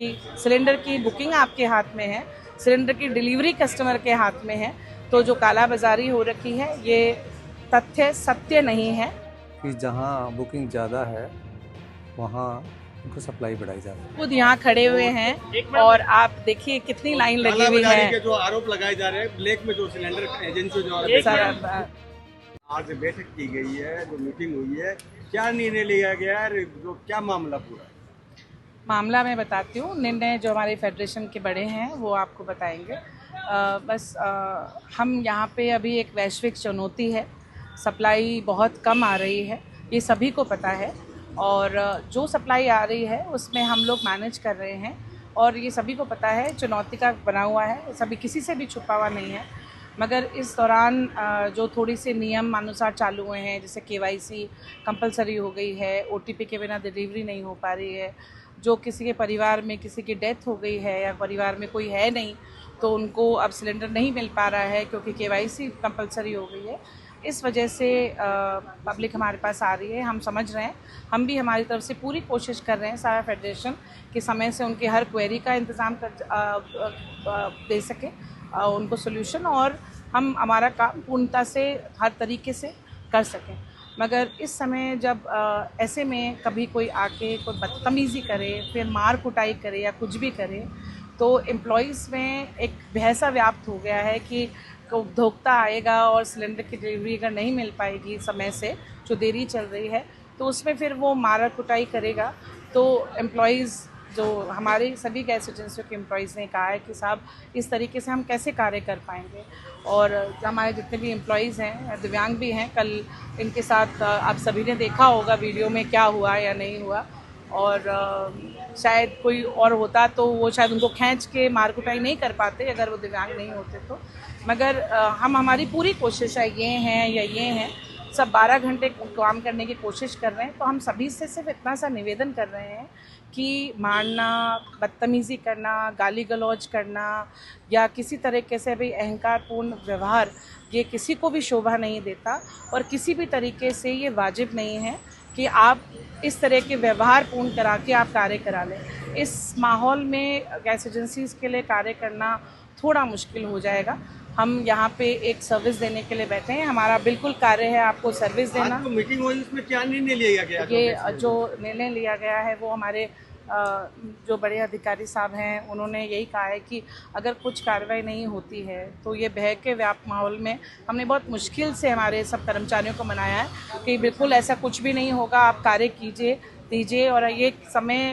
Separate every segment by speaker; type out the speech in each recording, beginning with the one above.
Speaker 1: Cylinder की booking आपके हाथ में है, सिलेंडर की डिलीवरी कस्टमर के हाथ में है, तो जो कालाबाजारी हो रखी है ये तथ्य सत्य नहीं है
Speaker 2: कि जहां बुकिंग ज़्यादा है वहां उनको सप्लाई बढ़ाई जा रही है।
Speaker 1: खुद यहाँ खड़े हुए हैं और आप देखिए कितनी लाइन लगी हुई है।
Speaker 3: के जो आरोप लगाए जा रहे हैं, ब्लैक में जो सिलेंडर एजेंसी द्वारा
Speaker 1: सर
Speaker 3: आज बैठक की गई है, जो मीटिंग हुई है, क्या निर्णय लिया गया है, जो क्या मामला पूरा है?
Speaker 1: मामला मैं बताती हूँ, निर्णय जो हमारे फेडरेशन के बड़े हैं वो आपको बताएंगे। हम यहाँ पे अभी एक वैश्विक चुनौती है, सप्लाई बहुत कम आ रही है, ये सभी को पता है, और जो सप्लाई आ रही है उसमें हम लोग मैनेज कर रहे हैं और ये सभी को पता है, चुनौती का बना हुआ है, सभी किसी से भी छुपा हुआ नहीं है। मगर इस दौरान जो थोड़ी से नियम अनुसार चालू हुए हैं, जैसे KYC कंपलसरी हो गई है, OTP के बिना डिलीवरी नहीं हो पा रही है, जो किसी के परिवार में किसी की डेथ हो गई है या परिवार में कोई है नहीं तो उनको अब सिलेंडर नहीं मिल पा रहा है क्योंकि KYC कंपलसरी हो गई है। इस वजह से पब्लिक हमारे पास आ रही है, हम समझ रहे हैं, हम भी हमारी तरफ से पूरी कोशिश कर रहे हैं सारा फेडरेशन कि समय से उनकी हर क्वेरी का इंतज़ाम कर दे सके उनको सोल्यूशन, और हम हमारा काम पूर्णता से हर तरीके से कर सकें। मगर इस समय जब ऐसे में कभी कोई आके कोई बदतमीज़ी करे, फिर मार कुटाई करे या कुछ भी करे, तो एम्प्लॉइज़ में एक भय व्याप्त हो गया है कि उपभोक्ता आएगा और सिलेंडर की डिलीवरी अगर नहीं मिल पाएगी समय से, जो देरी चल रही है, तो उसमें फिर वो मारा कुटाई करेगा। तो एम्प्लॉइज़ जो हमारे सभी गैस एजेंसियों के एम्प्लॉइज़ ने कहा है कि साहब इस तरीके से हम कैसे कार्य कर पाएंगे, और हमारे जितने भी एम्प्लॉइज़ हैं, दिव्यांग भी हैं, कल इनके साथ आप सभी ने देखा होगा वीडियो में क्या हुआ या नहीं हुआ, और शायद कोई और होता तो वो शायद उनको खींच के मार कुटाई नहीं कर पाते अगर वो दिव्यांग नहीं होते तो। मगर हम हमारी पूरी कोशिश है, ये हैं या ये हैं, सब 12 घंटे काम करने की कोशिश कर रहे हैं। तो हम सभी से सिर्फ इतना सा निवेदन कर रहे हैं कि मारना, बदतमीज़ी करना, गाली गलौज करना या किसी तरीके से भी अहंकारपूर्ण व्यवहार, ये किसी को भी शोभा नहीं देता और किसी भी तरीके से ये वाजिब नहीं है कि आप इस तरह के व्यवहार पूर्ण करा के आप कार्य करा लें। इस माहौल में गैस एजेंसीज़ के लिए कार्य करना थोड़ा मुश्किल हो जाएगा। हम यहाँ पे एक सर्विस देने के लिए बैठे हैं, हमारा बिल्कुल कार्य है आपको सर्विस देना।
Speaker 3: आज तो मीटिंग हुई, उसमें क्या निर्णय लिया गया?
Speaker 1: ये जो निर्णय लिया गया है वो हमारे जो बड़े अधिकारी साहब हैं उन्होंने यही कहा है कि अगर कुछ कार्रवाई नहीं होती है तो ये भय के व्याप्त माहौल में हमने बहुत मुश्किल से हमारे सब कर्मचारियों को मनाया है कि बिल्कुल ऐसा कुछ भी नहीं होगा, आप कार्य कीजिए दीजिए। और ये समय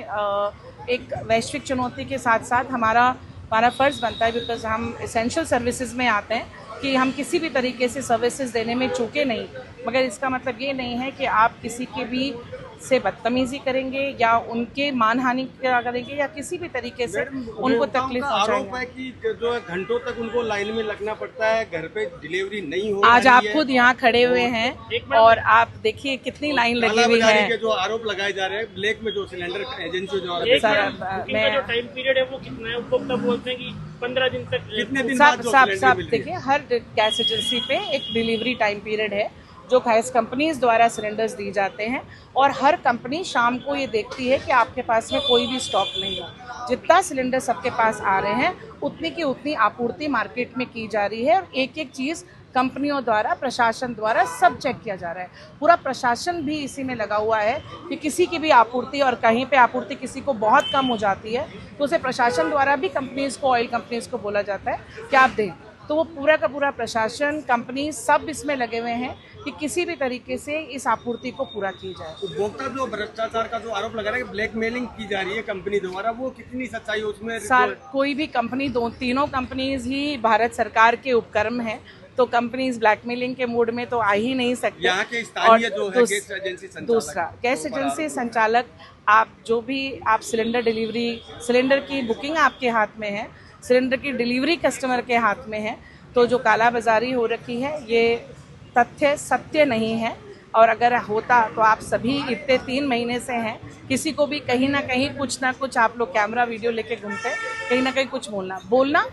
Speaker 1: एक वैश्विक चुनौती के साथ साथ हमारा फ़र्ज़ बनता है, बिकॉज हम एसेंशियल सर्विसेज में आते हैं, कि हम किसी भी तरीके से सर्विसेज देने में चूके नहीं। मगर इसका मतलब ये नहीं है कि आप किसी के भी से बदतमीज़ी करेंगे या उनके मानहानि करेंगे या किसी भी तरीके से उनको तकलीफ
Speaker 3: आरोप है
Speaker 1: पहुंचाएंगे।
Speaker 3: कि जो है घंटों तक उनको लाइन में लगना पड़ता है, घर पे डिलीवरी नहीं हो
Speaker 1: आज
Speaker 3: रही
Speaker 1: आप
Speaker 3: है।
Speaker 1: खुद यहाँ खड़े हुए हैं और आप देखिए कितनी लाइन लगी हुई
Speaker 3: कालाबाजारी
Speaker 1: है।
Speaker 3: के जो आरोप लगाए जा रहे हैं, ब्लैक में जो सिलेंडर एजेंसी द्वारा
Speaker 1: सर
Speaker 4: बुकिंग का जो टाइम पीरियड है वो कितना है? उपभोक्ता बोलते हैं कि 15 दिन तक।
Speaker 3: कितने दिन बाद जो सिलेंडर
Speaker 1: सब
Speaker 3: मिलती है?
Speaker 1: देखिए, हर गैस एजेंसी पे एक डिलीवरी टाइम पीरियड है जो गैस कंपनीज द्वारा सिलेंडर्स दी जाते हैं, और हर कंपनी शाम को ये देखती है कि आपके पास में कोई भी स्टॉक नहीं है। जितना सिलेंडर सबके पास आ रहे हैं उतनी की उतनी आपूर्ति मार्केट में की जा रही है, और एक एक चीज़ कंपनियों द्वारा, प्रशासन द्वारा सब चेक किया जा रहा है। पूरा प्रशासन भी इसी में लगा हुआ है कि किसी की भी आपूर्ति, और कहीं पे आपूर्ति किसी को बहुत कम हो जाती है तो उसे प्रशासन द्वारा भी कंपनीज़ को, ऑयल कंपनीज़ को बोला जाता है कि आप दें। तो वो पूरा का पूरा प्रशासन, कंपनी सब इसमें लगे हुए हैं कि किसी भी तरीके से इस आपूर्ति को पूरा की जाए।
Speaker 3: उपभोक्ता जो भ्रष्टाचार का जो आरोप लगा रहा है कि ब्लैकमेलिंग की जा रही है कंपनी द्वारा, वो कितनी सच्चाई है उसमें?
Speaker 1: सर कोई भी कंपनी, तीनों कंपनीज ही भारत सरकार के उपक्रम है, तो कंपनीज ब्लैकमेलिंग के मूड में तो आ ही नहीं सकते।
Speaker 3: यहाँ के स्थानीय जो है गैस एजेंसी संचालक,
Speaker 1: दूसरा गैस एजेंसी संचालक, आप जो भी आप सिलेंडर डिलीवरी, सिलेंडर की बुकिंग आपके हाथ में है, सिलेंडर की डिलीवरी कस्टमर के हाथ में है, तो जो कालाबाजारी हो रखी है ये तथ्य सत्य नहीं है। और अगर होता तो आप सभी इतने 3 महीने से हैं, किसी को भी कहीं ना कहीं कुछ ना कुछ आप लोग कैमरा वीडियो लेके घूमते, कहीं ना कहीं कुछ बोलना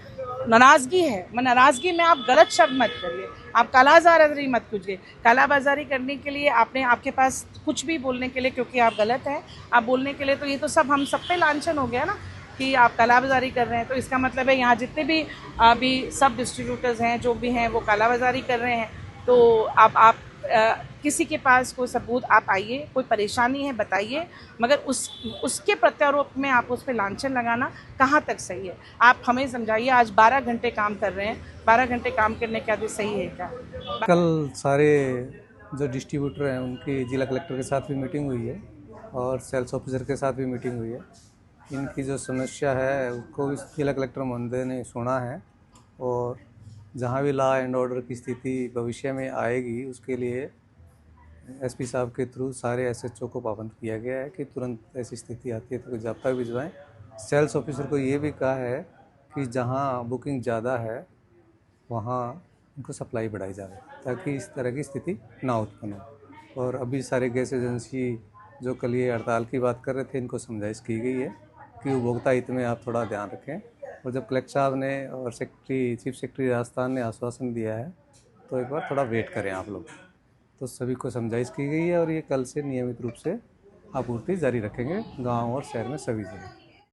Speaker 1: नाराज़गी है। मैं नाराज़गी में आप गलत शब्द मत करिए, आप कालाबाजारी मत कीजिए। कालाबाजारी करने के लिए आपके पास कुछ भी बोलने के लिए, क्योंकि आप गलत हैं, आप बोलने के लिए, तो ये तो सब हम सब पे लांछन हो गया ना। कि आप कालाबाजारी कर रहे हैं, तो इसका मतलब है यहाँ जितने भी अभी सब डिस्ट्रीब्यूटर्स हैं जो भी हैं वो कालाबाजारी कर रहे हैं। तो आप किसी के पास कोई सबूत आप आइए, कोई परेशानी है बताइए, मगर उसके प्रत्यारोप में आप उस पर लांछन लगाना कहाँ तक सही है? आप हमें समझाइए। आज 12 घंटे काम कर रहे हैं, 12 घंटे काम करने के आगे सही है क्या?
Speaker 2: कल सारे जो डिस्ट्रीब्यूटर हैं उनकी जिला कलेक्टर के साथ भी मीटिंग हुई है और सेल्स ऑफिसर के साथ भी मीटिंग हुई है। इनकी जो समस्या है उसको भी जिला कलेक्टर महोदय ने सुना है और जहाँ भी लॉ एंड ऑर्डर की स्थिति भविष्य में आएगी उसके लिए एसपी साहब के थ्रू सारे एसएचओ को पाबंद किया गया है कि तुरंत ऐसी स्थिति आती है तो कोई जाब्ता भिजवाएं। सेल्स ऑफिसर को ये भी कहा है कि जहाँ बुकिंग ज़्यादा है वहाँ उनको सप्लाई बढ़ाई जाए ताकि इस तरह की स्थिति ना उत्पन्न हो। और अभी सारे गैस एजेंसी जो कल ये हड़ताल की बात कर रहे थे इनको समझाइश की गई है कि उपभोक्ता हित में आप थोड़ा ध्यान रखें। और जब कलेक्टर साहब ने और चीफ सेक्रेटरी राजस्थान ने आश्वासन दिया है तो एक बार थोड़ा वेट करें आप लोग। तो सभी को समझाइश की गई है और ये कल से नियमित रूप से आपूर्ति जारी रखेंगे गांव और शहर में सभी जगह।